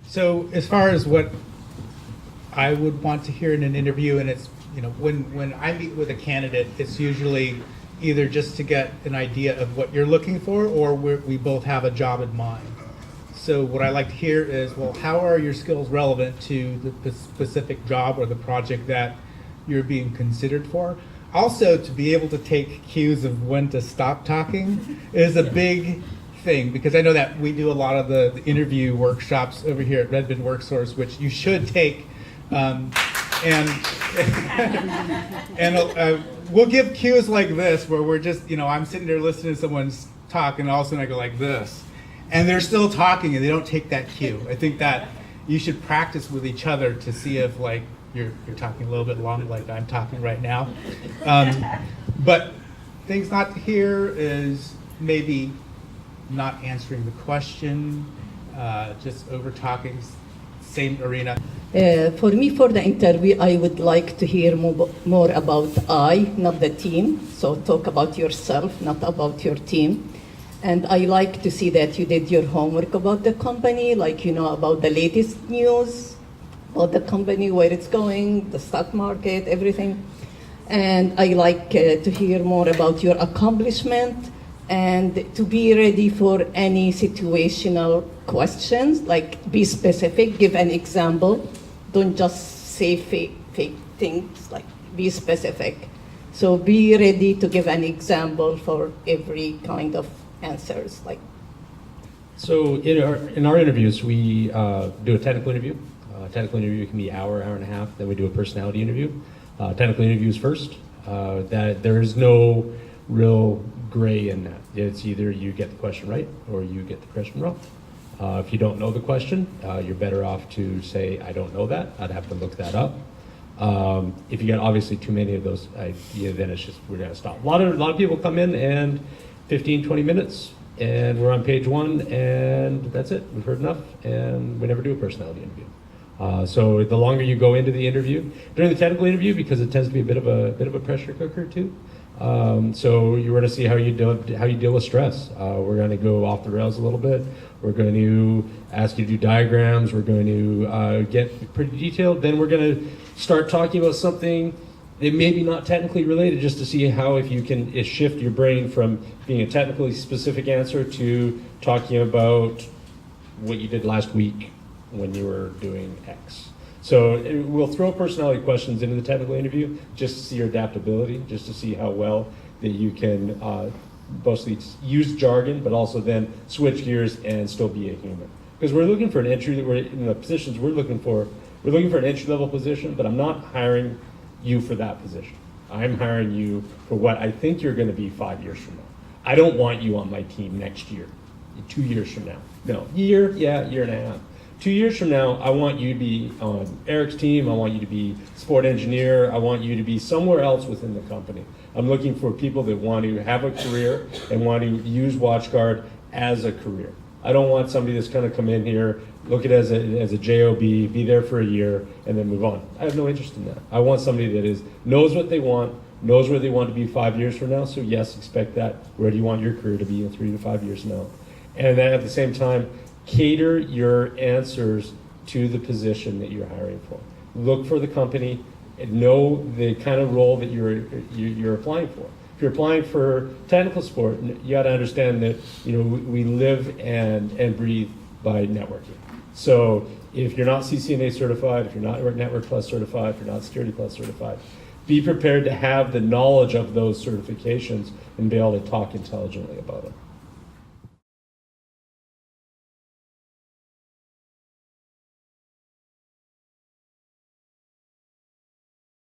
So as far as what I would want to hear in an interview, and it's, when I meet with a candidate, it's usually either just to get an idea of what you're looking for, or we both have a job in mind. So what I like to hear is, well, how are your skills relevant to the specific job or the project that you're being considered for? Also, to be able to take cues of when to stop talking is a big thing, because I know that we do a lot of the interview workshops over here at Redmond WorkSource, which you should take, and we'll give cues like this, where we're just, I'm sitting there listening to someone's talk, and all of a sudden I go like this, and they're still talking and they don't take that cue. I think that you should practice with each other to see if you're talking a little bit long, like I'm talking right now. But things not to hear is maybe not answering the question, just over talking, same arena. For me, for the interview, I would like to hear more about not the team. So talk about yourself, not about your team. And I like to see that you did your homework about the company, about the latest news about the company, where it's going, the stock market, everything. And I like to hear more about your accomplishment, and to be ready for any situational questions, be specific, give an example. Don't just say fake things, be specific. So be ready to give an example for every kind of answers. So in our interviews, we do a technical interview. A technical interview can be an hour and a half. Then we do a personality interview. Technical interviews first. That there is no real gray in that. It's either you get the question right or you get the question wrong. If you don't know the question, you're better off to say, I don't know that. I'd have to look that up. If you get obviously too many of those, then it's just, we're going to stop. A lot of people come in and 15, 20 minutes, and we're on page one, and that's it. We've heard enough, and we never do a personality interview. So the longer you go into the interview, during the technical interview, because it tends to be a bit of a pressure cooker too. So you're going to see how you deal with stress. We're going to go off the rails a little bit. We're going to ask you to do diagrams. We're going to get pretty detailed. Then we're going to start talking about something that may be not technically related, just to see how if you can shift your brain from being a technically specific answer to talking about what you did last week when you were doing X. So we'll throw personality questions into the technical interview just to see your adaptability, just to see how well that you can mostly use jargon, but also then switch gears and still be a human. Because we're looking for an entry, in the positions we're looking for an entry-level position, but I'm not hiring you for that position. I'm hiring you for what I think you're going to be 5 years from now. I don't want you on my team next year, 2 years from now. No, year and a half. 2 years from now, I want you to be on Eric's team. I want you to be sport engineer. I want you to be somewhere else within the company. I'm looking for people that want to have a career and want to use WatchGuard as a career. I don't want somebody that's going to come in here, look at it as a job, be there for a year, and then move on. I have no interest in that. I want somebody that knows what they want, knows where they want to be 5 years from now. So yes, expect that. Where do you want your career to be in 3 to 5 years from now? And then at the same time, cater your answers to the position that you're hiring for. Look for the company and know the kind of role that you're applying for. If you're applying for technical support, you got to understand that we live and breathe by networking. So if you're not CCNA certified, if you're not Network Plus certified, if you're not Security Plus certified, be prepared to have the knowledge of those certifications and be able to talk intelligently about them.